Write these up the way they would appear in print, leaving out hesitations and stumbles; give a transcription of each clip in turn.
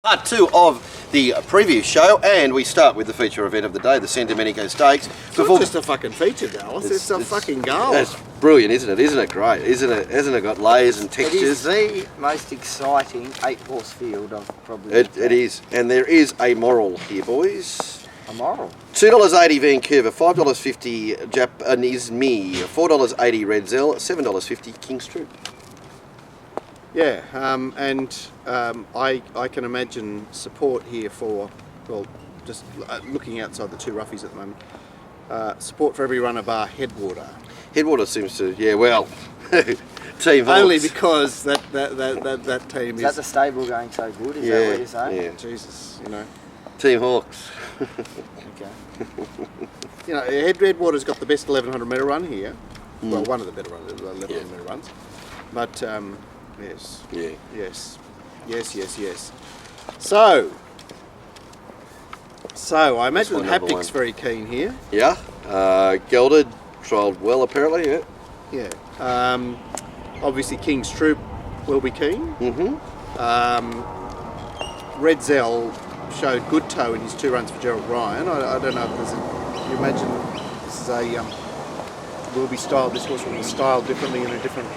Part 2 of the preview show, and we start with the feature event of the day, the San Domenico Stakes. It's not just a fucking feature, Dallas. It's a fucking goal. That's brilliant, isn't it? Isn't it great? Isn't it? Hasn't it got layers and textures? It is the most exciting 8-horse field I've probably. It is, and there is a moral here, boys. A moral. $2.80 Vancouver, $5.50 Japanese Me, $4.80 Red Zell, $7.50 King's Troop. Yeah, I can imagine support here for, well, just looking outside the two roughies at the moment, support for every runner bar Headwater. Headwater seems to, yeah, well, Team Hawks. Only because that team Is that the stable going so good? Is that what you're saying? Yeah. Jesus, you know. Team Hawks. Okay. You know, Headwater's got the best 1100 metre run here. Well, one of the better 1100 metre runs. But, yes. Yeah. Yes. So I imagine one, that number Haptic's one. very keen here. Yeah. Gelded, trialled well apparently, yeah. Yeah. Obviously King's Troop will be keen. Red Zell showed good toe in his 2 runs for Gerald Ryan. I don't know if there's you imagine this is a this horse will be styled differently in a different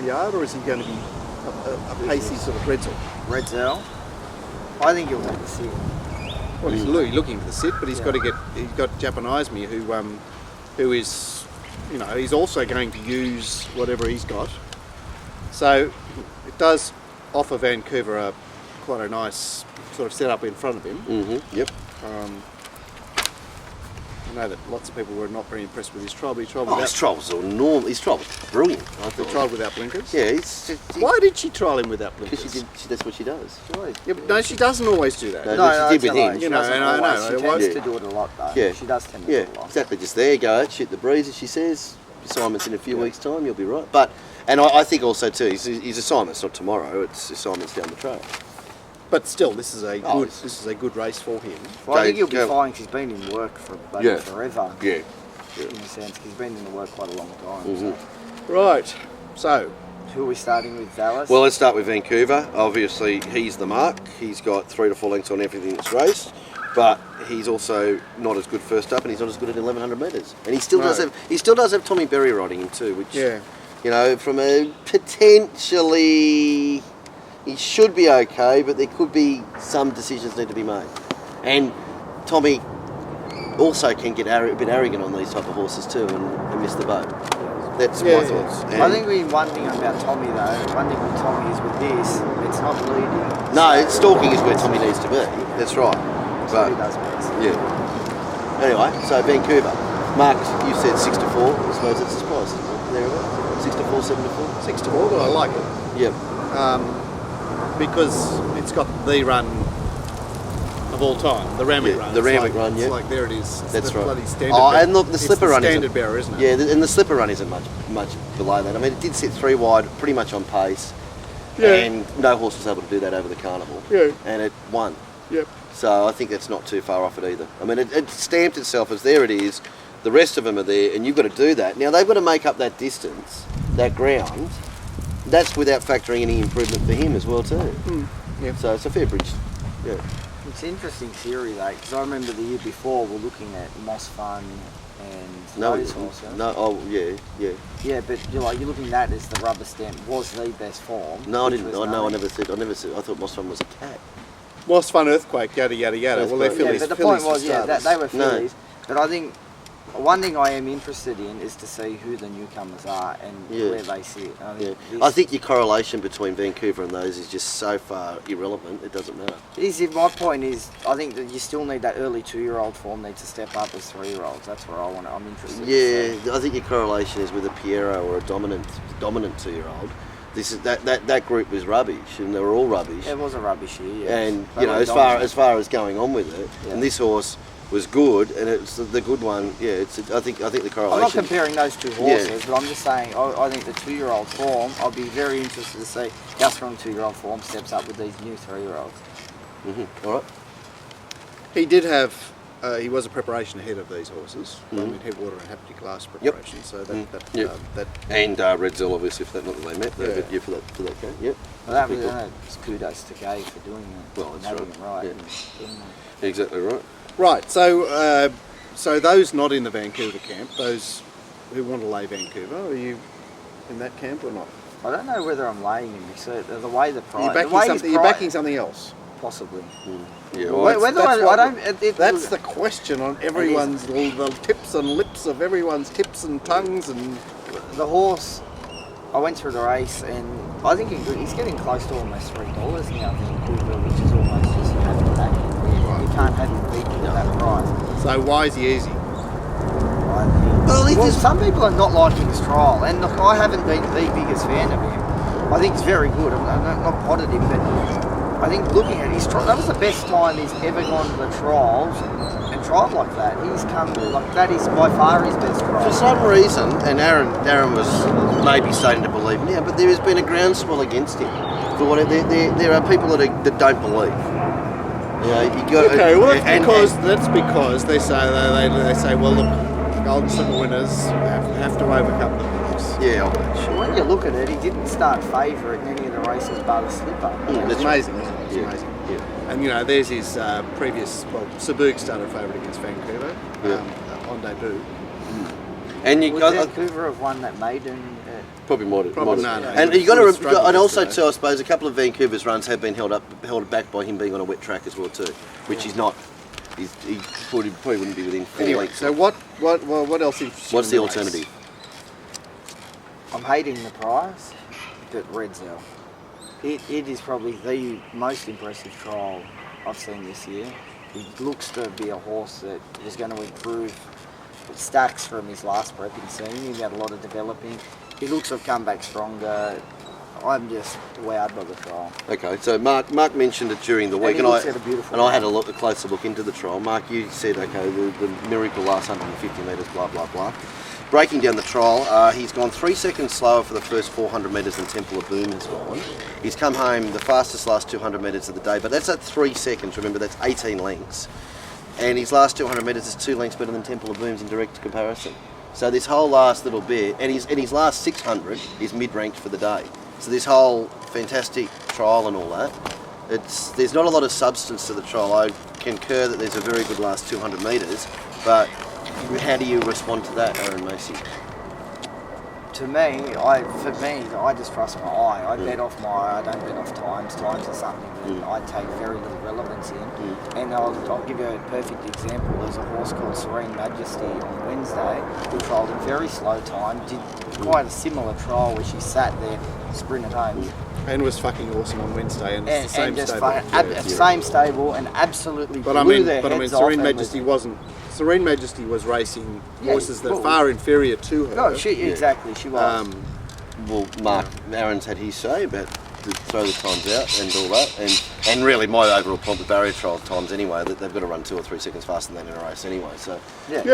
yard, or is he going to be a pacey sort of Red Zell? Red Zell. I think he'll take the sit. Well, he's looking for the sit, but he's got Japanese Me, who is, you know, he's also going to use whatever he's got. So it does offer Vancouver quite a nice sort of setup in front of him. Yep. I know that lots of people were not very impressed with his trial, but he trialled His trial was enormous. His trial was brilliant. I he thought. trialled without blinkers. Yeah, Why did she trial him without blinkers? Because that's what she does. Yeah, but no, she doesn't always do that. No, but she did with him. She You know, doesn't and I always. know. She tends to do it a lot, though. Yeah. She does tend to Yeah, do it a lot. exactly. Just there, go, shoot the breeze, as she says. Assignment's in a few weeks' time, you'll be right. But, and I think also too, his assignment's not tomorrow. It's assignments down the track. But still, this is a good race for him. Well, I think he'll be fine because he's been in work for forever. Yeah. In a sense, 'cause he's been in the work quite a long time. So. Right. So, Who are we starting with, Dallas? Well, let's start with Vancouver. Obviously, he's the mark. He's got 3 to 4 lengths on everything that's raced, but he's also not as good first up, and he's not as good at 1100 metres. And he still does have Tommy Berry riding him too, which you know, from a potentially he should be okay, but there could be some decisions need to be made. And Tommy also can get a bit arrogant on these type of horses too, and miss the boat. That's my thoughts. And I think one thing about Tommy though, one thing with Tommy is with this, it's not leading. no, stalking is where Tommy needs to be. That's right. That's But what he does best. yeah. Anyway, so Vancouver. Mark, you said 6 to 4. I suppose it's a surprise, isn't it? Thereabouts. 6 to 4, 7 to 4. 6 to 4, but I like it. Yep. Because it's got the run of all time, the Ramic run. The Ramic run, It's like, there it is. It's That's the right. bloody standard Oh, bearer. and look, the slipper run standard isn't, bearer, isn't it? Yeah, and the slipper run isn't much below that. I mean, it did sit 3 wide, pretty much on pace, and no horse was able to do that over the carnival. Yeah. And it won. Yep. So I think that's not too far off it either. I mean, it stamped itself as there it is. The rest of them are there, and you've got to do that. Now they've got to make up that distance, that ground. That's without factoring any improvement for him as well too. Yeah. So it's a fair bridge. Yeah. It's an interesting theory though, because I remember the year before we're looking at Moss Fun and those horses. No. Oh yeah. Yeah, but you're looking at that as the rubber stamp was the best form. No, I which didn't. was No, I nothing. never said. I thought Mosfon was a cat. Moss Fun Earthquake, yada yada yada. Well, they're Yeah, fillies. but the fillies point was, for that starters. they were No. fillies. But I think one thing I am interested in is to see who the newcomers are and where they sit. I think your correlation between Vancouver and those is just so far irrelevant. It doesn't matter. My point is, I think that you still need that early 2-year-old form needs to step up as 3-year-olds. That's where I'm interested. Yeah, I think your correlation is with a Piero or a dominant 2-year-old. This is that group was rubbish, and they were all rubbish. It was a rubbish year. Yeah. And They you know, were as dominant. far as going on with it, and this horse was good, and it's the good one. Yeah, I think the correlation. I'm not comparing those two horses, but I'm just saying I think the 2-year-old form. I'll be very interested to see how strong 2-year-old form steps up with these new 3-year-olds. All right. He did have he was a preparation ahead of these horses. I mean, Headwater and Haptic Glass preparation. So that And Red Zell, obviously, if that not that they met. But yeah, for that game. Yep. Well, that was kudos to Gay for doing it. Well, that's having right. it right. Yeah. and doing it. Exactly right. Right. So those not in the Vancouver camp, those who want to lay Vancouver, are you in that camp or not? I don't know whether I'm laying him. So the way the price, You're backing something else. Possibly. Yeah, well, That's the question on everyone's the tips and lips of everyone's tips and tongues and the horse. I went through the race and I think he's getting close to almost $3 now, Vancouver, which is almost just you have to back him. You can't have him beaten at that price. So why is he easy? Well, some people are not liking his trial, and look, I haven't been the biggest fan of him. I think he's very good. I'm not potted him, but I think looking at his trial, that was the best time he's ever gone to the trials and tried like that. He's come like that is by far his best trial. For some reason, and Darren was maybe starting to believe now, but there has been a groundswell against him. For what there are people that don't believe. You know, you got that's because they say well look. Golden Slipper winners have to overcome the beliefs. Yeah, when you look at it, he didn't start favourite in any of the races bar the Slipper. It's amazing, isn't it? It's amazing. Yeah. And you know, there's his previous. Well, Sabuq started favourite against Vancouver on debut. And you got Vancouver have won that maiden. Probably more. No. And you got to, and also too, I suppose, a couple of Vancouver's runs have been held back by him being on a wet track as well too, which he's not. He probably wouldn't be within 4 weeks. So what else is? What's the alternative? I'm hating the price, but Red Zell. It is probably the most impressive trial I've seen this year. He looks to be a horse that is going to improve stacks from his last prepping season. He had a lot of developing. He looks to have come back stronger. I'm just wowed by the trial. Okay, so Mark mentioned it during the week, and I had a closer look into the trial. Mark, you said, okay, the miracle last 150 metres, blah, blah, blah. Breaking down the trial, he's gone 3 seconds slower for the first 400 metres than Temple of Boom has gone. He's come home the fastest last 200 metres of the day, but that's at 3 seconds. Remember, that's 18 lengths. And his last 200 metres is 2 lengths better than Temple of Boom's in direct comparison. So this whole last little bit, and his last 600 is mid-ranked for the day. So this whole fantastic trial and all that, there's not a lot of substance to the trial. I concur that there's a very good last 200 metres, but how do you respond to that, Aaron Macy? To me, I just trust my eye. I bet off my eye. I don't bet off times. Times are something that I take very little relevance in. And I'll give you a perfect example. There's a horse called Serene Majesty on Wednesday who trialled in very slow time, did quite a similar trial where she sat there, sprinted home. And was fucking awesome on Wednesday, and it's the same stable. Same stable, and absolutely blew their heads off. Serene Majesty wasn't. Serene Majesty was racing horses that are far inferior to her. No, exactly, she was. Well, Mark, Aaron's had his say about to throw the times out and all that, and really my overall point with barrier trial times anyway, that they've got to run 2 or 3 seconds faster than that in a race anyway. So they're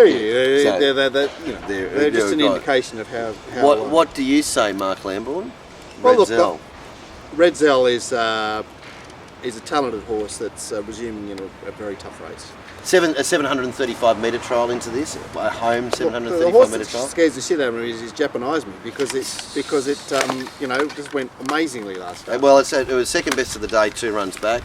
just an indication of how. What do you say, Mark Lambourne? Red Zell is a talented horse that's resuming in a very tough race. A 735 metre trial into this, a home 735 metre trial. What scares the shit out of me is Japanese me because it just went amazingly last time. Well, it was second best of the day, 2 runs back.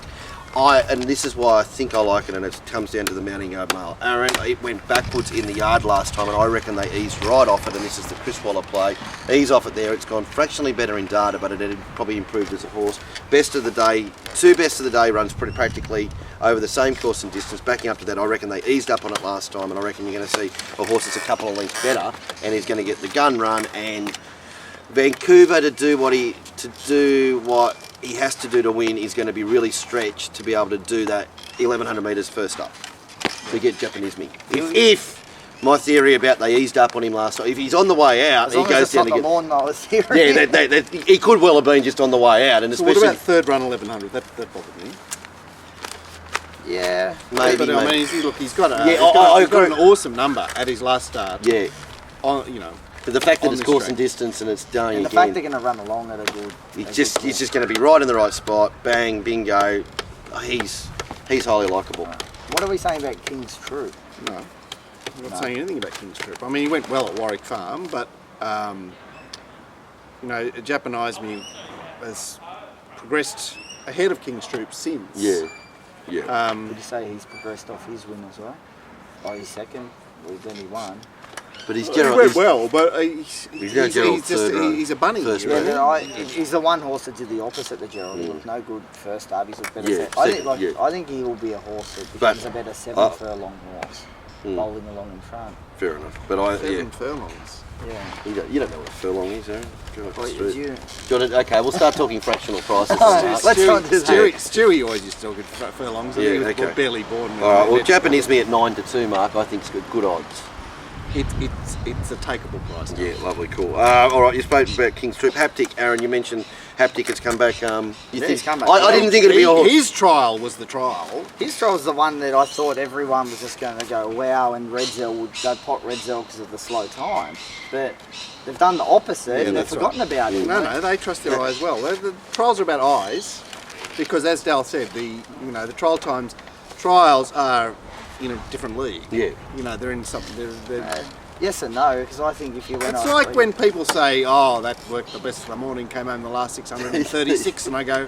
And this is why I think I like it, and it comes down to the mounting yard mail. Aaron, it went backwards in the yard last time, and I reckon they eased right off it, and this is the Chris Waller play. Ease off it there, it's gone fractionally better in data, but it had probably improved as a horse. Best of the day, 2 best of the day runs pretty practically over the same course and distance. Backing up to that, I reckon they eased up on it last time, and I reckon you're going to see a horse that's a couple of lengths better, and he's going to get the gun run, and Vancouver to do what he has to do to win is going to be really stretched to be able to do that 1100 metres first up to get Japanismi. If my theory about they eased up on him last time, if he's on the way out, he goes down to get. Yeah, he could well have been just on the way out, and so especially. What about third run 1100? That bothered me. Yeah, maybe. But I mean, look, he's got an awesome number at his last start. Yeah, But the fact that it's course and distance and it's dying and the fact they're going to run along at a good. He's just going to be right in the right spot. Bang, bingo. He's highly likeable. What are we saying about King's Troop? No, I'm not No. saying anything about King's Troop. I mean, he went well at Warwick Farm, but Japanise Me has progressed ahead of King's Troop since. Yeah. Yeah. Would you say he's progressed off his win as well? By his second, well, then he won. But he's He general. went well, but he's no Gerald just third he's a bunny. first you know? round. He's the one horse that did the opposite to Gerald. He looked no good first start. He's looked better. Yeah, second, I think he will be a horse that But- becomes a better 7 furlong horse, Mm. bowling along in front. Fair enough. But 7 furlongs. Yeah. you don't know what a furlong is, eh? Go Well, through. you- Okay, we'll start talking fractional prices. Let's not do that. Stewie always used to talk at furlongs. And Yeah, he was okay. barely born. All right. Well, Japanese Me at 9-2, Mark. I think it's good odds. It's a takeable price. Yeah, lovely, cool. All right, you spoke about King's Troop. Haptic, Aaron, you mentioned Haptic has come back. He's come back. I didn't think it'd be a horse. His trial was the trial. His trial was the one that I thought everyone was just going to go, wow, and they'd pot Redzel because of the slow time. But they've done the opposite and they've that's forgotten about it. No, they trust their eyes well. The trials are about eyes, because as Dal said, the trials are in a different league. Yeah. They're in something. They're Yes and no, because I think if you went it's on... like when people say, "Oh, that worked the best of the morning, came home the last 636," and I go,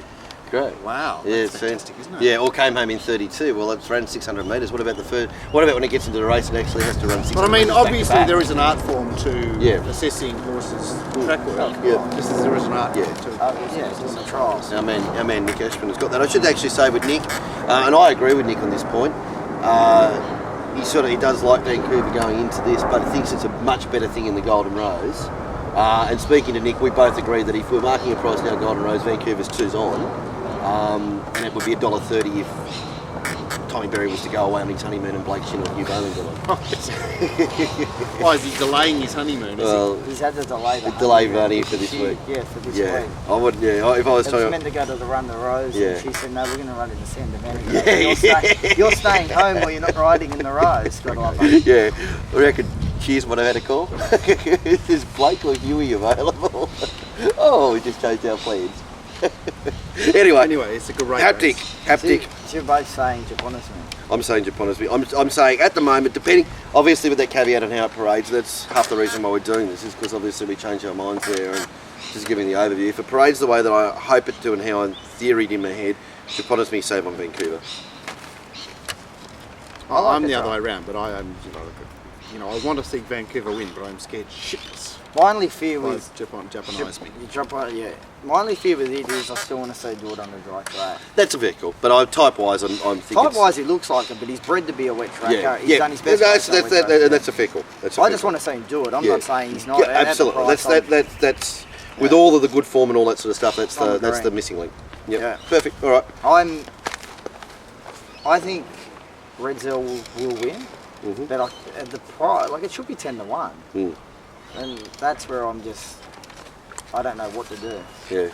Great. "Wow, Yeah, that's fantastic, isn't it?" Yeah, or came home in 32. Well, it's ran 600 metres. What about the third? What about when it gets into the race and actually has to run 600 But I mean, metres back to obviously back? there is an art form to Yeah. assessing horses' track work. Yeah. Just as there is an art Yeah. form to. yeah, it's in the trials. Our man Nick Ashman has got that. I should actually say with Nick, and I agree with Nick on this point. He does like Vancouver going into this, but he thinks it's a much better thing in the Golden Rose. And speaking to Nick, we both agree that if we're marking a price now Golden Rose, Vancouver's 2's on, and it would be $1.30 if Tommy Berry was to go away on his honeymoon and Blake Shin or Hugh Bowling got on. Why is he delaying his honeymoon? Well, He's had to delay the delay money for this week. Yeah, for this Yeah, week. I would. Yeah, if I was It was telling meant to go to the Run the Rose, Yeah. and she said, no, we're going to run in the San Domenico. Yeah. You're staying home or you're not riding in the Rose. Gotta love it. yeah, I reckon. Cheers, what I had to call. Is Blake or Huey available? Oh, we just changed our plans. Anyway, It's a great Haptic. So you're both saying Japonism. I'm saying Japonism. I'm saying at the moment, depending, obviously with that caveat on how it parades, that's half the reason why we're doing this, is because obviously we change our minds there and just giving the overview. If it parades the way that I hope it to and how I'm theoried in my head, Japonism save on Vancouver. I'm the other way around, but I am, I want to see Vancouver win, but I'm scared shitless. My only fear By with Japanise Me. My only fear with it is I still want to see do it on a dry track. That's a vehicle, but type-wise, I'm thinking... Type-wise, he looks like it, but he's bred to be a wet tracker. He's done his best. That's a fickle. I just want to see him do it. I'm not saying he's not. Yeah, absolutely. That's with all of the good form and all that sort of stuff. That's the missing link. Yep. Yeah. Perfect. All right. I think Redzel will win, Mm-hmm. but at the price, it should be 10-1, and that's where I don't know what to do. Yeah.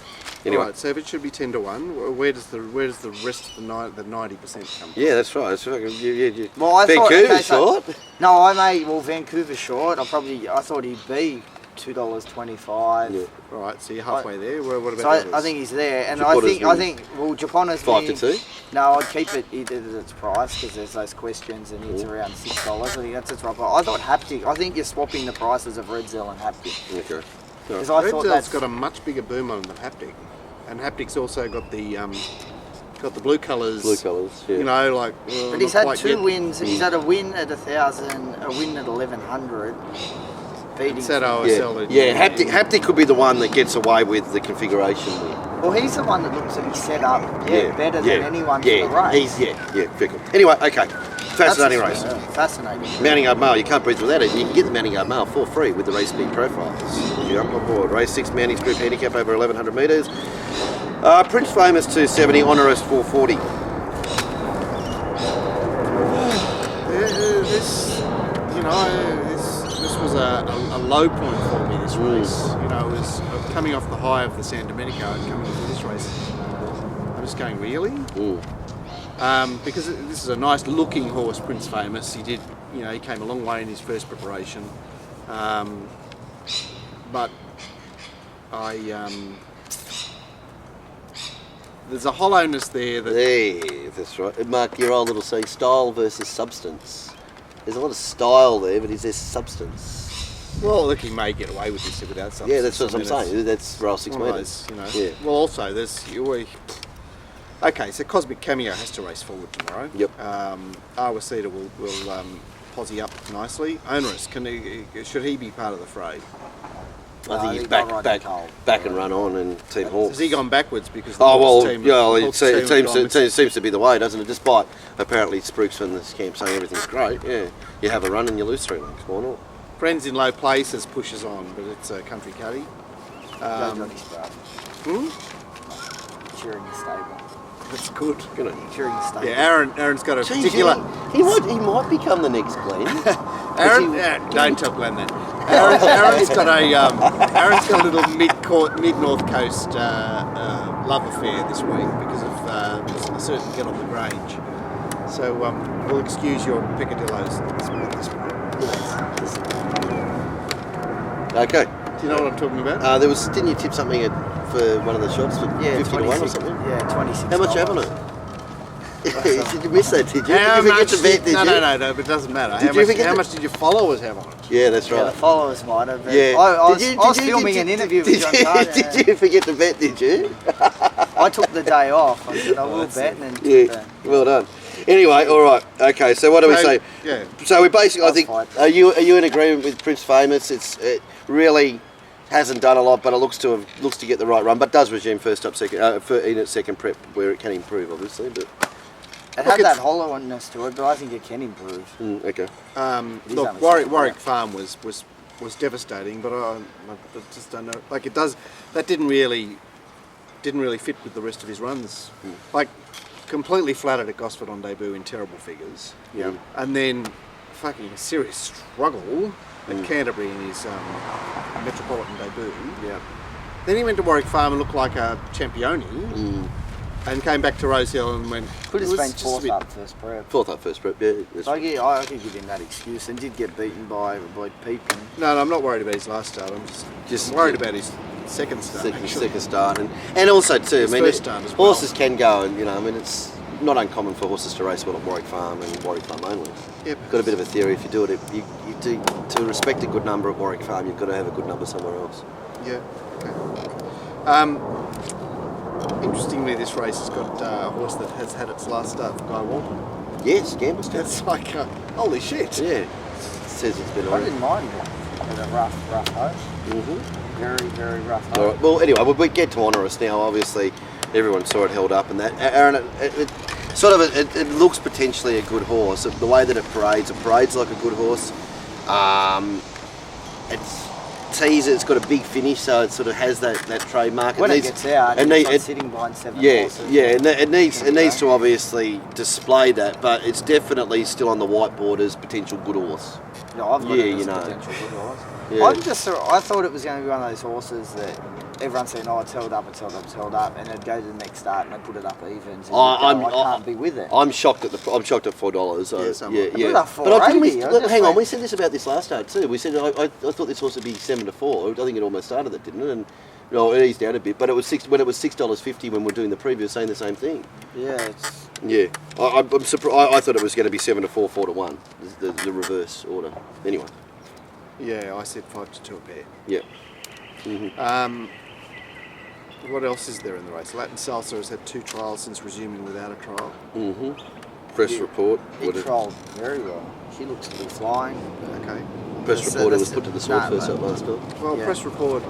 Anyway. Right, so if it should be 10-1, where does the rest of the 90% come from? Yeah, that's right. That's right. Yeah. Well, I thought Vancouver's short. No, Vancouver's short. I thought he'd be $2.25. Yeah. Right, so you're halfway there. What about So the others? I think he's there, and Japona's I think Japona's 5-2. No, I'd keep it at its price because there's those questions, and it's around $6. I think that's its right. But I thought Haptic. I think you're swapping the prices of Redzel and Haptic. Okay. Because I thought Redzel's got a much bigger boom on than Haptic, and Haptic's also got the blue colours. Blue colours. Yeah. But he's had two wins. He's had a win at 1,000, a win at 1,100. Beating. It's that OSL. Yeah. Haptic could be the one that gets away with the configuration. Well, he's the one that looks to be set up better than anyone for the race. He's fickle. Anyway, okay. Fascinating race. Fascinating. Mounting Guard Mail, you can't breathe without it. You can get the Mounting Guard Mail for free with the race speed profiles. Jump on board. Race 6 Mounties Group handicap over 1,100 metres. Prince Famous 270, Honoris 440. This was a low point for me, this race. It was coming off the high of the San Domenico and coming into this race. I'm just going, really? Because this is a nice looking horse, Prince Famous. He came a long way in his first preparation. But there's a hollowness there that that's right. Mark, your old little saying, style versus substance. There's a lot of style there, but is there substance? Well, look, he may get away with this without something. Yeah, that's what I'm saying. That's rail 6 metres. You know. Yeah. Well, also, okay, so Cosmic Cameo has to race forward tomorrow. Yep. Awasita will posse up nicely. Onerous, should he be part of the fray? I think he's he back, got back, cold. back and run on and Team Hawks. Has he gone backwards because the Oh Hawks well, team? yeah, the Hawks team have gone- it seems to be the way, doesn't it? Despite apparently Spruik's from this camp saying everything's great. Yeah, you have a run and you lose 3 lengths. Why not? Friends in Low Places pushes on, but it's a country caddy. Johnny's brother. Cheering the stable. That's good. Good on you. Cheering the stable. Yeah, Aaron's got a Jeez, particular. he might become the next Glenn. Don't tell Glenn that. Aaron's got a little mid North Coast love affair this week because of a certain get on the Grange. So we'll excuse your peccadillos this week. Okay. Do you know what I'm talking about? Didn't you tip something for one of the shots for 50 to 1 or something? Yeah, 26. How much you have on it? Did you miss that, did you? Did How you forget much to bet, did you? No, but it doesn't matter. How much did your followers have on it? Yeah, that's Yeah, the right. followers might have. Yeah. I was filming an interview with John Carter. Did you forget to bet, did you? I took the day off. I said I will bet, and then Yeah, well done. Anyway, all right. Okay, so what do we say? Yeah. So we basically, I think, That's are you in agreement with Prince Famous? It really hasn't done a lot, but it looks to get the right run, but does resume first up, second in its second prep where it can improve, obviously. But it had that hollowness to it, but I think it can improve. okay. Look, Warwick Farm was devastating, but I just don't know. Like it does, that didn't really fit with the rest of his runs. Like completely flattered at Gosford on debut in terrible figures. Yeah. And then fucking serious struggle at Canterbury in his Metropolitan debut. Yeah. Then he went to Warwick Farm and looked like a champione. And came back to Rosehill and went. Could have it was been just a fourth bit- up first prep. Fourth up, first prep. Yeah. That's So I could give him that excuse, and did get beaten by Peepkin. No, I'm not worried about his last start. I'm just worried about his second start. second start, and also too. His I mean, first start as well. horses can go, and I mean, it's not uncommon for horses to race well at Warwick Farm and Warwick Farm only. Yep. Got a bit of a theory. If you do it, you do to respect a good number at Warwick Farm, you've got to have a good number somewhere else. Yeah. Okay. Interestingly, this race has got a horse that has had its last start for Guy Walton. Yes, Gamblestown. That's like, holy shit. Yeah. Says it's been I on. didn't mind it. With a rough host. Very, very rough host. All right. Well, anyway, we get to Honoris now. Obviously, everyone saw it held up, and that Aaron, it looks potentially a good horse. The way that it parades like a good horse. It's teaser. It's got a big finish, so it sort of has that trademark. When it gets out, it's not sitting behind 7 horses. Yeah, and it needs to obviously display that, but it's definitely still on the whiteboard as potential good horse. Yeah, I've got it as a potential good horse. Yeah. I thought it was going to be one of those horses that everyone's saying, oh, it's held up, and it'd go to the next start and they put it up evens. And I can't be with it. I'm shocked at $4. Yeah, But hang on, we said this about this last start too. We said I thought this horse would be 7 to 4. I think it almost started that, didn't it? And it eased out a bit, but it was $6.50 when we were doing the preview, saying the same thing. Yeah, I'm surprised. I thought it was going to be 7 to 4, 4 to 1, the reverse order. Anyway. Yeah, I said 5 to 2 a pair. Yeah. What else is there in the race? Latin Salsa has had 2 trials since resuming without a trial. Press report. it trolled very well. She looks to be flying. Okay. Press reporter was put to the sword first up last night. Well, press report.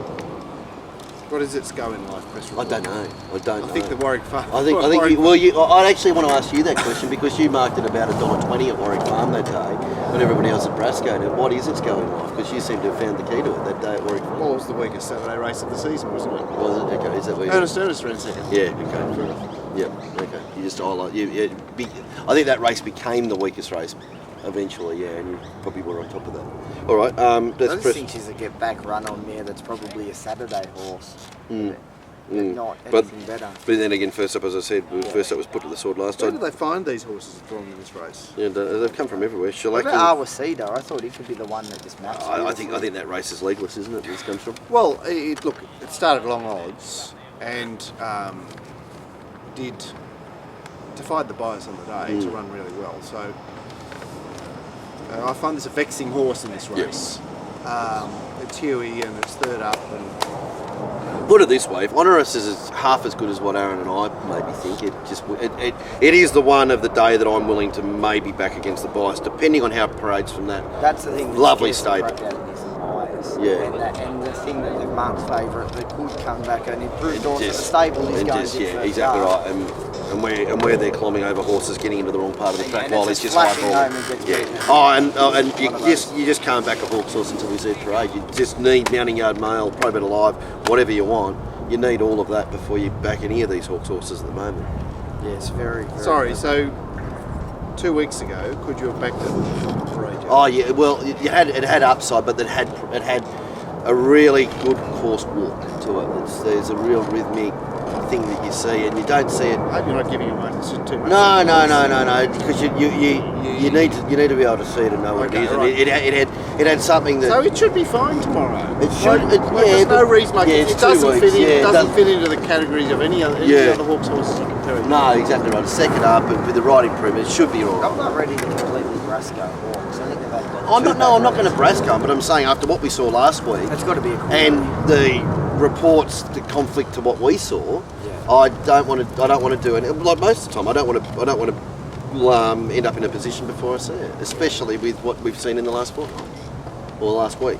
What is its going like, press report? I don't know. I think the Warwick Farm. I actually want to ask you that question because you marked it about $1.20 at Warwick Farm that day when everybody else at Brasco did. What is its going like? Because you seem to have found the key to it that day at Warwick Farm. Well, it was the weakest Saturday race of the season, wasn't it? Was it? Okay, is that where Ernest ran second. Yeah, okay, fair enough. Yeah, okay. You just highlight. I think that race became the weakest race eventually, yeah, and you probably were on top of that. All right, I let's just press. think she's a get back run on there that's probably a Saturday horse. Not But anything better. then again, first up, as I said, first up was put to the sword last Where time. do they find these horses drawn in this race? Yeah, they've come from everywhere. What about Awasita? I thought he could be the one that just matched. I think that race is legless, isn't it? This comes from. Well, it started long odds and did defied the bias on the day to run really well. So I find this a vexing horse in this race. It's Huey and it's third up, and Put it this way: if Honoris is half as good as what Aaron and I maybe think, it is the one of the day that I'm willing to maybe back against the bias, depending on how it parades from that. That's the thing. Lovely stable. Yeah. And the thing that the Mark's favourite that could come back and improve also the stable is going to yeah, exactly right. And where they're climbing over horses, getting into the wrong part of the track and while it's it's just flashing high home and ball. gets Yeah. beaten. And you just can't back a hawk's horse until we see it parade. You just need Mounting Yard Mail, Probate Alive, whatever you want. You need all of that before you back any of these hawk's horses at the moment. Yes, very, very sorry. good. So 2 weeks ago, could you have backed it for AJ? Oh yeah, well it had upside, but it had a really good coursed walk to it. There's a real rhythmic thing that you see, and you don't see it. I hope you're not giving away. It's just too much. No, because you need to be able to see it and know what Okay, it is. And right. it had something that. So it should be fine tomorrow. It should. There's no reason. Like it's it doesn't 2 fit weeks, in. yeah, It doesn't fit into the categories of any other hawk's horses you compare it to. No, exactly right. Second up and with the right improvement, it should be all right. I'm not ready to completely Brasco Hawks. I think they've had I'm not going to Brasco, but I'm saying after what we saw last week, It's got to be a cool and the reports, the conflict to what we saw, Yeah. I don't want to do it. Like most of the time, I don't want to end up in a position before I see it, especially with what we've seen in the last fortnight or last week.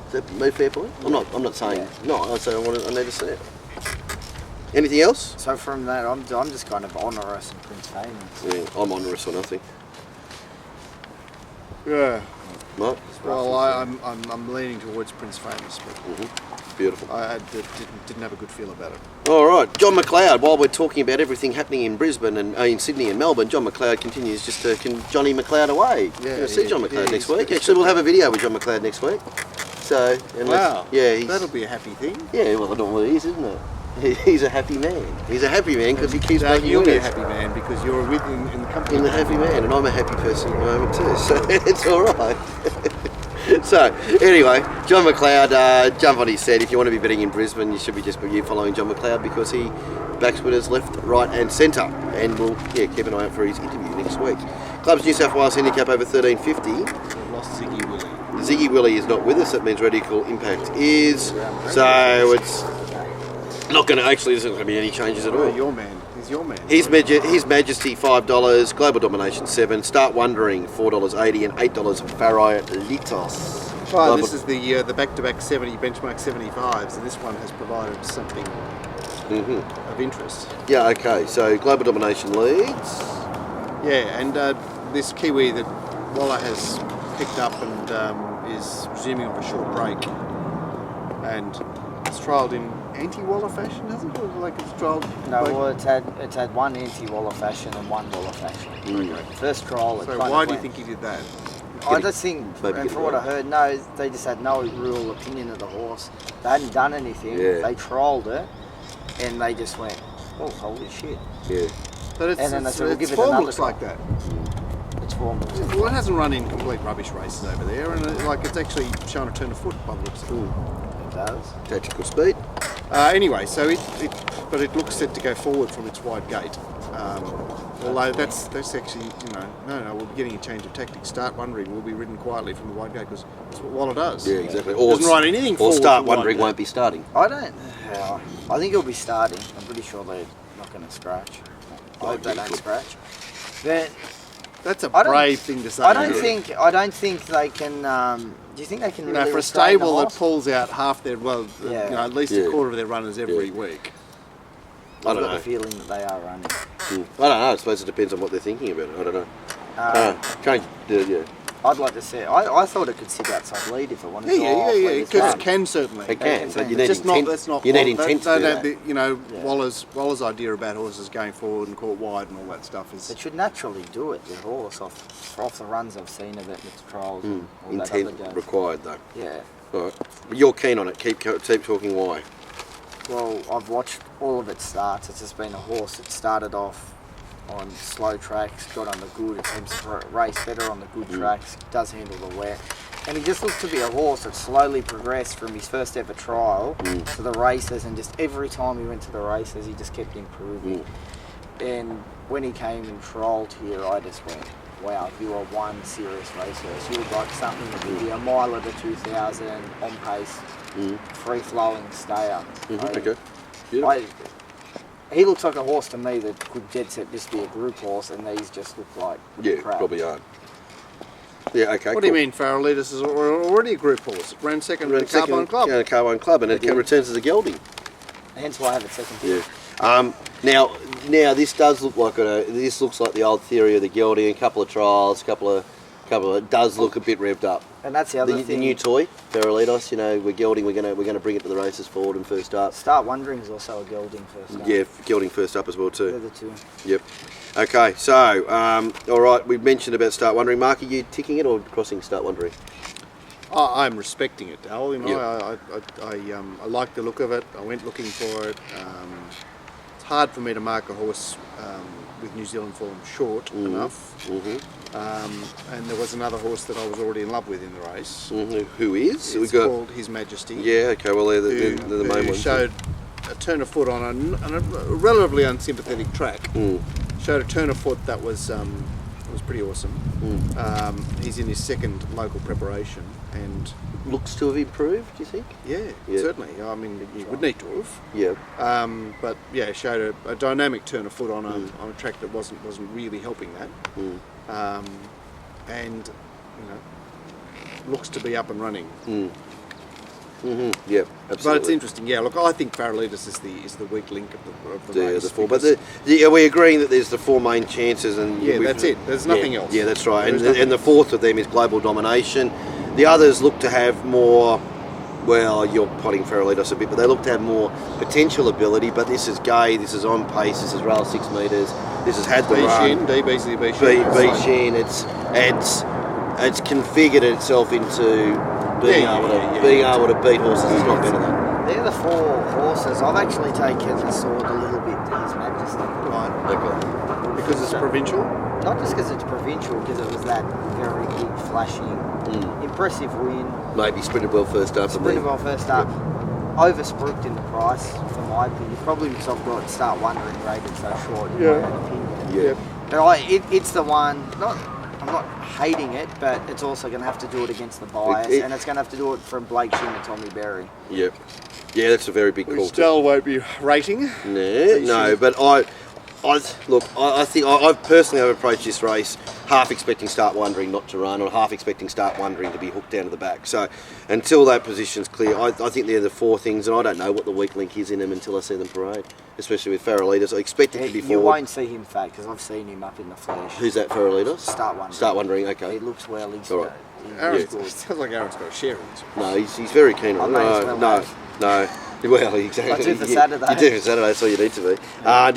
Is that a fair point? I'm not saying no. I say I need to see it. Anything else? So from that, I'm just kind of Honoris and Prince Famous. Yeah, I'm Honoris or nothing. Yeah. Right? Well, I'm leaning towards Prince Famous, but Beautiful. I didn't have a good feel about it. All right, John McLeod. While we're talking about everything happening in Brisbane and in Sydney and Melbourne, John McLeod continues just to Johnny McLeod away. Yeah, You're gonna see John McLeod yeah, next he's- week. Actually, we'll have a video with John McLeod next week. So, Wow. yeah, That'll be a happy thing. yeah. Well, I don't know what it is, isn't it? He's a happy man. He's a happy man because he keeps Now, making you'll be a winners. happy man because you're with him in the company. I'm a happy man, and I'm a happy person at the moment too. So it's all right. So anyway, John McLeod, jump on his set. If you want to be betting in Brisbane, you should be following John McLeod because he backs winners left, right, and centre. And we'll keep an eye out for his interview next week. Clubs New South Wales handicap over 1350. We've lost Ziggy Willie. Ziggy Willie is not with us. That means Radical Impact is. So it's not going to actually. There's not going to be any changes at all. Your man. He's your man. His Majesty $5, Global Domination $7, Start Wondering $4.80 and $8 Faraiolitos. Well, this is the back-to-back 70 benchmark 75s, and this one has provided something of interest. Yeah, okay. So Global Domination leads. Yeah, and this Kiwi that Waller has picked up and is resuming off a short break, and it's trialled in anti-Waller fashion, hasn't it? Or like it's trialled. No, like, well, it's had one anti-Waller fashion and one Waller fashion. First trial. so why do you think he did that? I just think, Maybe and get from what I it heard, no, they just had no real opinion of the horse. They hadn't done anything. Yeah. They trialled it, and they just went, "Oh, holy shit!" Yeah. But it's, And then they said, we'll its give it form another looks try. like that. It's form. Well, it hasn't run in complete rubbish races over there, and it's actually shown a turn of foot by the looks of it. It does. Tactical speed. Anyway, so but it looks set to go forward from its wide gate. Although that's actually, no, we'll be getting a change of tactics. Start Wondering will be ridden quietly from the wide gate because that's what Waller does. Yeah, exactly. Doesn't ride anything Or forward Start from the wide Wondering gate. won't be starting. I don't. I think he'll be starting. I'm pretty sure they're not going to scratch. I hope they don't scratch. But That's a I don't- brave thing to say. I don't really. think they can. Do you think they can? You know, really for a restrain the stable that horse? pulls out half their, at least Yeah. a quarter of their runners every Yeah. week. I I've don't got know. the feeling that they are running. I don't know. I suppose it depends on what they're thinking about it. I don't know. Change. Yeah. I'd like to see it. I thought it could sit outside lead if it wanted to. Yeah. It's Because done. it can certainly. It can, it's but you fine. need Just intent. that's not. You need intent to do that. that. Yeah. Waller's idea about horses going forward and caught wide and all that stuff is. It should naturally do it. The horse off the runs I've seen of it, its trials and all that Intent other jazz. required though. Yeah. All right. But you're keen on it. Keep talking why. Well, I've watched all of its starts. It's just been a horse that started off on slow tracks, got on the good. It seems to race better on the good tracks. Does handle the wet, and he just looks to be a horse that slowly progressed from his first ever trial to the races, and just every time he went to the races, he just kept improving. And when he came and trialled here, I just went, wow, if you are one serious racehorse, you would like something that would be a mile at a 2,000 on pace, free-flowing stayer. Okay. Beautiful. He looks like a horse to me that could dead set just be a group horse, and these just look like crap. Probably aren't. Yeah, okay. What do you mean Farrellitis is already a group horse? It ran second in the Carbine Club. Yeah, Carbine Club, and it returns as a gelding. Hence why I have it second here. Yeah. Now this does look like this looks like the old theory of the gelding. A couple of trials, it does look a bit revved up. And that's the other thing. The new toy, Farrellitis. You know, we're gelding. We're gonna bring it to the races forward and first up. Start Wondering is also a gelding first up. Yeah, gelding first up as well too. They're the two. Yep. Okay, so all right, we mentioned about Start Wondering. Mark, are you ticking it or crossing Start Wondering? I'm respecting it, Dal. You know, Yep. I like the look of it. I went looking for it. It's hard for me to mark a horse with New Zealand form short enough. And there was another horse that I was already in love with in the race. Who is? It's called His Majesty. Yeah. Okay. Well, they're the main ones. Showed a turn of foot on a relatively unsympathetic track. Showed a turn of foot that was pretty awesome. He's in his second local preparation and looks to have improved. Do you think? Yeah, certainly. I mean, you would need to have. Yeah. But yeah, showed a dynamic turn of foot on a track that wasn't really helping that. And you know, looks to be up and running. Yeah, absolutely. But it's interesting. Yeah, look, I think Farrellitis is the weak link of the race. The four. But we're agreeing that there's the four main chances, and that's it. There's nothing else. Yeah, that's right. And the fourth of them is Global Domination. The others look to have more. Well, you're potting Farrellitis a bit, but they look to have more potential ability. But this is Gay. This is on pace. This is rail 6 metres. This has had the run. B Shin. It's configured itself into being able to beat horses is not better than. They're the four horses. I've actually taken the sword a little bit to His Majesty. Right. Okay. Because it's provincial? Not just because it's provincial, because it was that very big, flashing, impressive win. Maybe sprinted well first up. Sprinted well first up. Overspruiked in the price, for my opinion. Probably because I've got Start Wondering rated so short, in my own opinion. Yeah. But it's the one, I'm not hating it, but it's also going to have to do it against the bias, and it's going to have to do it from Blake Shin to Tommy Berry. Yep. Yeah, that's a very big call. Which Dell won't be rating. No, but I think I've personally approached this race half expecting Start Wondering not to run, or half expecting Start Wondering to be hooked down to the back. So until that position's clear, I think they're the four things, and I don't know what the weak link is in them until I see them parade, especially with Farrellitis. I expect it to be forward. You won't see him fake, because I've seen him up in the flesh. Who's that, Farrellitis? Start Wondering. Start Wondering, okay. He looks well. He's all right. Sounds like Aaron's got a share in this. No, he's very keen on it. No. Well, exactly. I do for Saturday. You do for Saturday, that's all you need to be.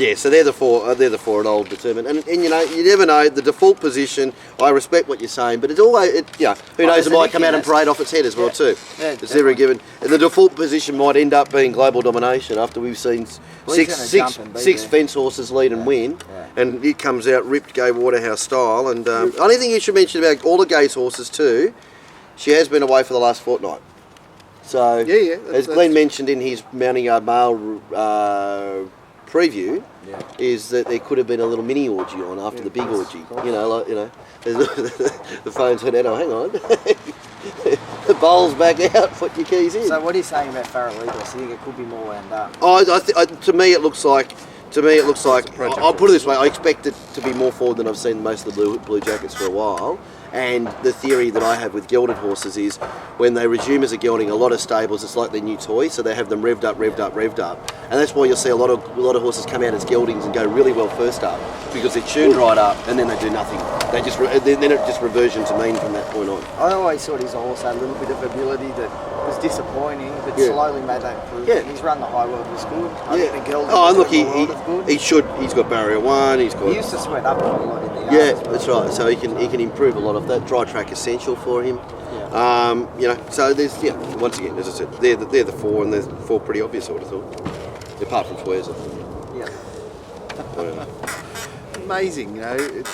Yeah, so they're the four, and I'll determine. And you know, you never know, the default position, I respect what you're saying, but it's always, who knows, it might come out and parade off its head as well too. Yeah, it's never given. And the default position might end up being Global Domination after we've seen six fence horses lead and win, and it comes out ripped Gay Waterhouse style. And only thing you should mention about all the Gay's horses too, she has been away for the last fortnight. So, as Glenn mentioned in his Mounting Yard Mail preview, is that there could have been a little mini orgy on after the big orgy. The phone's heard out. Oh, hang on, the bowl's back out. Put your keys in. So, what are you saying about Farrellitis? Do you think it could be more wound up? To me, it looks like. I'll put it this way: I expect it to be more forward than I've seen most of the Blue Jackets for a while. And the theory that I have with gelded horses is when they resume as a gelding, a lot of stables, it's like their new toy, so they have them revved up. And that's why you'll see a lot of horses come out as geldings and go really well first up, because they're tuned right up and then they do nothing. Then it just reversion to mean from that point on. I always thought his horse had a little bit of ability that was disappointing, but slowly made that improvement. He's run the high world was good. I think the gelding he's got barrier one, he used to sweat up a lot in the yards. Yeah, that's right. So he can improve a lot of that. Dry track essential for him. So there's once again, as I said, they're the four, and there's four pretty obvious, I would have thought, apart from Fuerza. Amazing,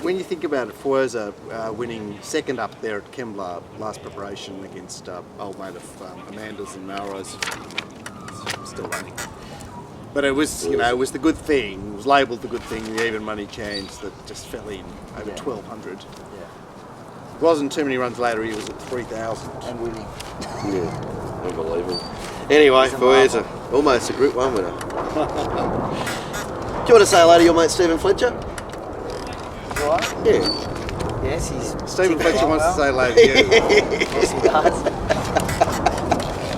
when you think about it, Fuerza winning second up there at Kembla last preparation against old mate of Amanda's and Malrose, still running. But it was, you know, it was the good thing. It was labelled the good thing, the even money chance that just fell in over 1,200. Yeah. It wasn't too many runs later. He was at 3,000. And winning. Yeah, unbelievable. Anyway, He's a Fuerza, marvel. almost a Group 1 winner. Do you want to say hello to your mate Stephen Fletcher? Right? Yeah. Yes, he's. Stephen ticking Fletcher along wants to well. say hello to you. Yes, he does.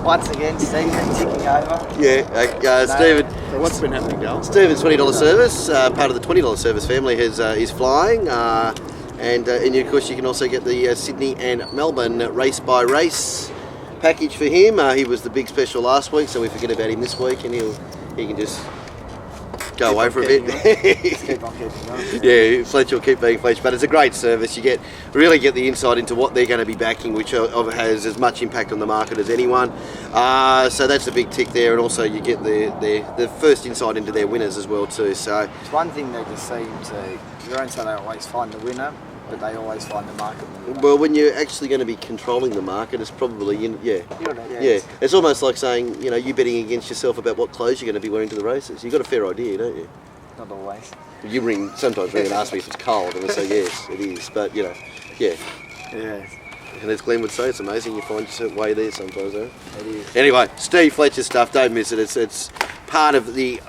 Once again, Stephen ticking over. Yeah, Stephen. So what's been happening, Dale? Stephen's $20 service, part of the $20 service family, is flying. And of course, you can also get the Sydney and Melbourne race by race package for him. He was the big special last week, so we forget about him this week, and he can just go away for a bit. Just keep on keeping on. Yeah, Fletcher will keep being Fletcher, but it's a great service. You really get the insight into what they're going to be backing, which has as much impact on the market as anyone. So that's a big tick there, and also you get the first insight into their winners as well too. So It's one thing they just seem to. You don't say they always find the winner, but they always find the market winner. well, when you're actually going to be controlling the market, it's probably Yeah. It's almost like saying you're betting against yourself about what clothes you're going to be wearing to the races. You've got a fair idea, don't you? Not always. You sometimes ring and ask me if it's cold, and I say yes, it is. But yeah. Yeah. And as Glenn would say, it's amazing you find yourself way there sometimes, though. It is. Anyway, Steve Fletcher stuff, don't miss it. It's part of the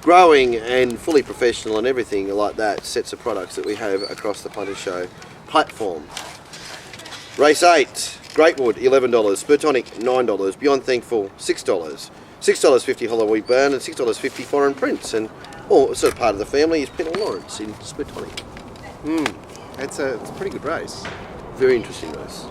growing and fully professional and everything like that sets of products that we have across the Punters Show platform. Race 8, Greatwood, $11, Spurtonic, $9, Beyond Thankful, $6, $6.50 Hollow Wheat Burn, and $6.50 Foreign Prince. And sort of part of the family is Peter Lawrence in Spurtonic. It's a pretty good race. Very interesting race.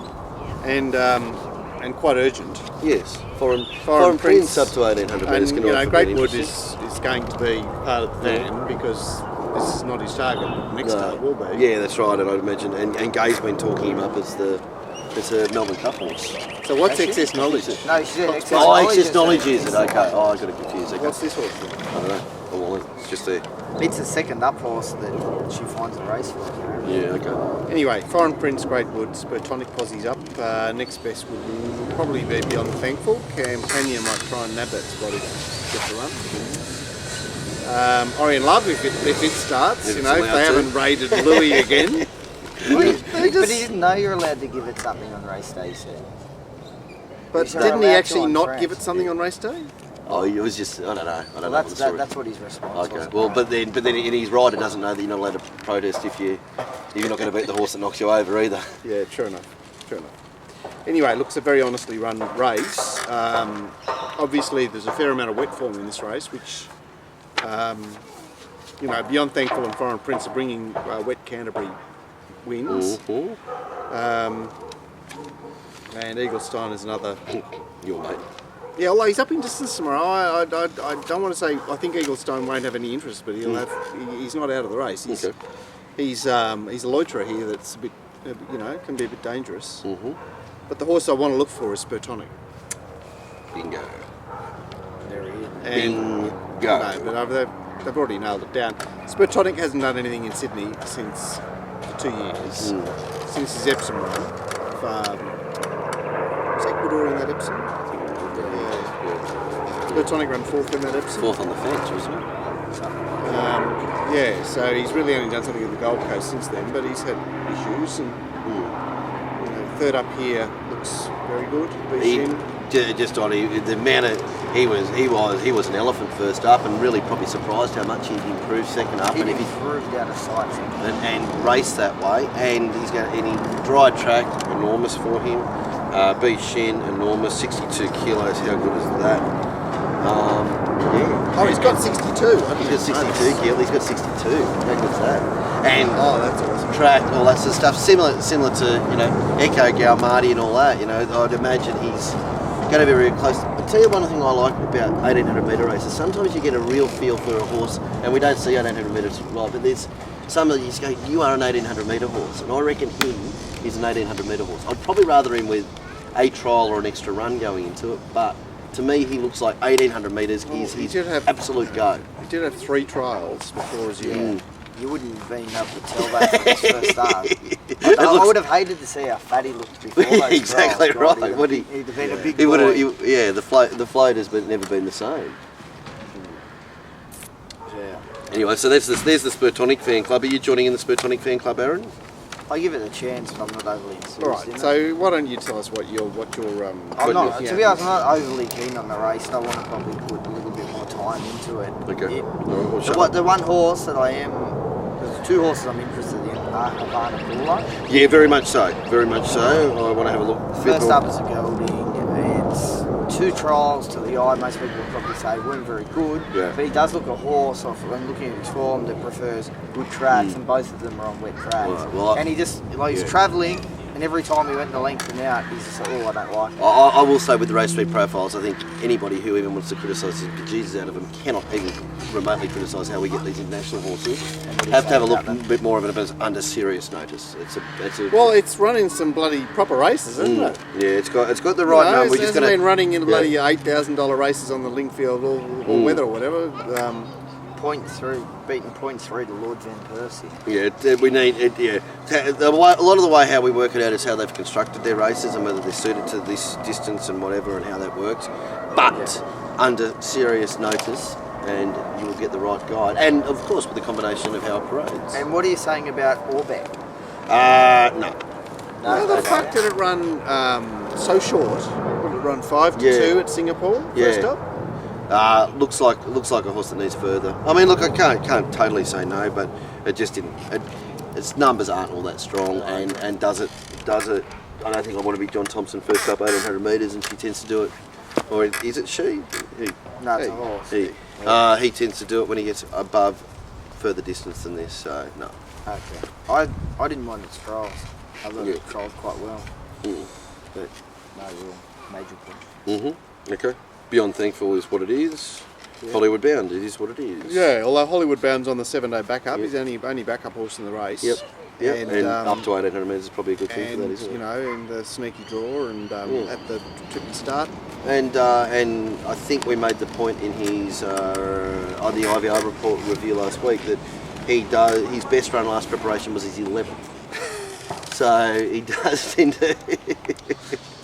And quite urgent. Yes, Foreign Prince Prince up to 1800 And metres. you know, Greatwood is going to be part of the van because this is not his target. The next target will be. Yeah, that's right, and I'd imagine. And Gay's been talking him up as a Melbourne Cup horse. So what's excess knowledge? No, she said excess Oh, knowledge. excess knowledge is it? Okay. Oh, I got it confused. Okay. What's this horse? I don't know. Oh, well, it's just there. It's a second up horse that she finds a race for. Yeah. Okay. Anyway, Foreign Prince, Greatwood, Spurtonic Posse's up. Next best would probably be Beyond Thankful. Campania might try and nab that spot if it gets a run. Orient Love, if it starts, If if it's allowed they to. haven't raided Louis again. But he didn't know you're allowed to give it something on race day, so. But He's not didn't he allowed to actually on not France. give it something on race day? Oh, it was just. I don't know. I don't know. Well, the story. that's what his response was. Okay. Well, but then his rider doesn't know that you're not allowed to protest if you're not going to beat the horse that knocks you over either. Yeah, true enough. Anyway, it looks a very honestly run race. Obviously, there's a fair amount of wet form in this race, which, Beyond Thankful and Foreign Prince are bringing wet Canterbury wins. Mhm. And Eaglestein is another. Your mate. Yeah, although he's up in distance tomorrow, I don't want to say I think Eaglestein won't have any interest, but he's not out of the race. He's a loiterer here that's a bit, can be a bit dangerous. Mhm. But the horse I want to look for is Spurtonic. Bingo. There he is. And, Bingo. but they've already nailed it down. Spurtonic hasn't done anything in Sydney since for 2 years, since his Epsom run. Was Ecuador in that Epsom? Spurtonic ran fourth in that Epsom. Fourth on the fence, wasn't it? So he's really only done something at the Gold Coast since then, but he's had issues. And third up here looks very good. Just on the amount of he was an elephant first up, and really probably surprised how much he'd improved second up. He And if he improved out of sight. and raced that way, and he's going any dry track enormous for him. B Shin enormous, 62 kilos. How good is that? Oh, he's got 62. He's got 62 kilos. He's got 62. How good's that? And that's awesome. track, all that sort of stuff, similar to Echo Galmardi and all that. I'd imagine he's going to be very close. I'll tell you one thing I like about 1800 metre races. Sometimes you get a real feel for a horse, and we don't see 1800 metres right, but there's some of you just go, you are an 1800 metre horse, and I reckon he is an 1800 metre horse. I'd probably rather him with a trial or an extra run going into it, but to me he looks like 1800 metres is his absolute go. He did have 3 trials before his year. You wouldn't have been able to tell that from his first start. I would have hated to see how fat he looked before those Exactly trials. right. God, he'd have been a big He would boy. have, the float has never been the same. Anyway, so there's the Spurtonic fan club. Are you joining in the Spurtonic fan club, Aaron? I give it a chance, but I'm not overly enthused. All right. So why don't you tell us what your I'm not, to be honest, I'm not overly keen on the race. I want to probably put a little bit more time into it. Okay. The one horse that I am, there's two horses I'm interested in are Havana Pula. Yeah, very much so. Very much so. I want to have a look. First up is a gelding. It's 2 trials to the eye. Most people would probably say weren't very good, Yeah. but he does look a horse. When looking at his form, that prefers good tracks, and both of them are on wet tracks. Right, well, and he just he's travelling, and every time he went the length and out, he's just like, oh, I don't like it. I will say with the race speed profiles, I think anybody who even wants to criticise the bejesus out of them cannot even remotely criticise how we get these international horses. Have to have a look a bit more of it under serious notice. Well, it's running some bloody proper races, isn't it? Yeah, it's got the right number. It hasn't been running in bloody $8,000 races on the Lingfield or weather or whatever. Beating 0.3 to Lord Van Persie. Yeah, we need it. Yeah, a lot of the way how we work it out is how they've constructed their races and whether they're suited to this distance and whatever and how that works. But under serious notice, and you will get the right guide, and of course with the combination of how it parades. And what are you saying about Orbeck? No. How the fuck did it run so short? Would it run 5 to 2 at Singapore first up? Looks like a horse that needs further. I mean, look, I can't totally say no, but it just didn't. Its numbers aren't all that strong, and does it. I don't think I want to be John Thompson first up 1800 metres, and she tends to do it. Or is it she? No, it's a horse. He tends to do it when he gets above further distance than this. So no. Okay. I didn't mind its trials. I thought it trialled quite well. But no real major point. Okay. Beyond Thankful is what it is. Yeah. Hollywood Bound, it is what it is. Yeah, although Hollywood Bound's on the 7-day backup, he's only backup horse in the race. Yep. And up to 1800 metres is probably a good thing for that, isn't it? You know, in the sneaky draw and at the tricky start. And I think we made the point in his on the IVR report review last week that his best run last preparation was his 11th. So he does tend to.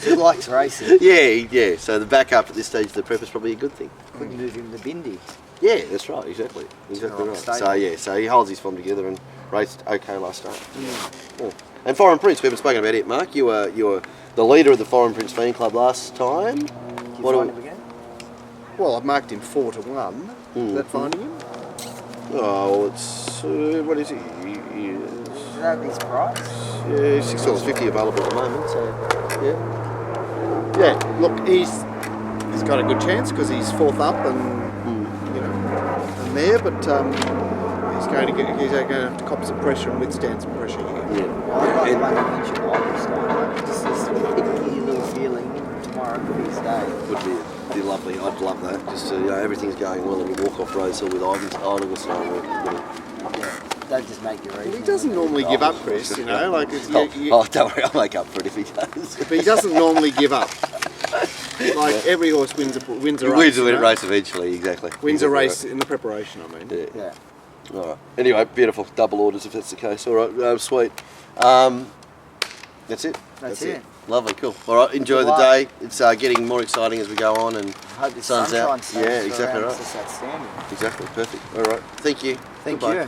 He likes racing. Yeah. So the backup at this stage of the prep is probably a good thing. Could move him to Bindi. Yeah, that's right. Exactly right. So he holds his form together and raced okay last start. Yeah. And Foreign Prince, we haven't spoken about it, Mark. You were the leader of the Foreign Prince fan club last time. Did you find him again? Well, I've marked him 4 to 1. Is that finding him? Oh, it's what is he? Is that his price? Yeah, $6.50 available at the moment. So yeah. Look, he's got a good chance because he's 4th up and and there, but he's going to have to cop some pressure and withstand some pressure here. Just this little feeling tomorrow could be his day. Would be lovely. I'd love that. Just to, everything's going well and you walk off Rose Hill with Ivan style. That just make you read. He doesn't normally give up, Chris. Don't worry, I'll make up for it if he does. But he doesn't normally give up. Like every horse wins a race. Wins a race eventually, exactly. Wins a race in the preparation, I mean. Yeah. All right. Anyway, beautiful. Double orders if that's the case. All right, sweet. That's it. That's it. Lovely, cool. All right, enjoy the day. It's getting more exciting as we go on and I hope the sun's out. Yeah, exactly right. It's outstanding. Exactly, perfect. All right, thank you. Thank Goodbye. you.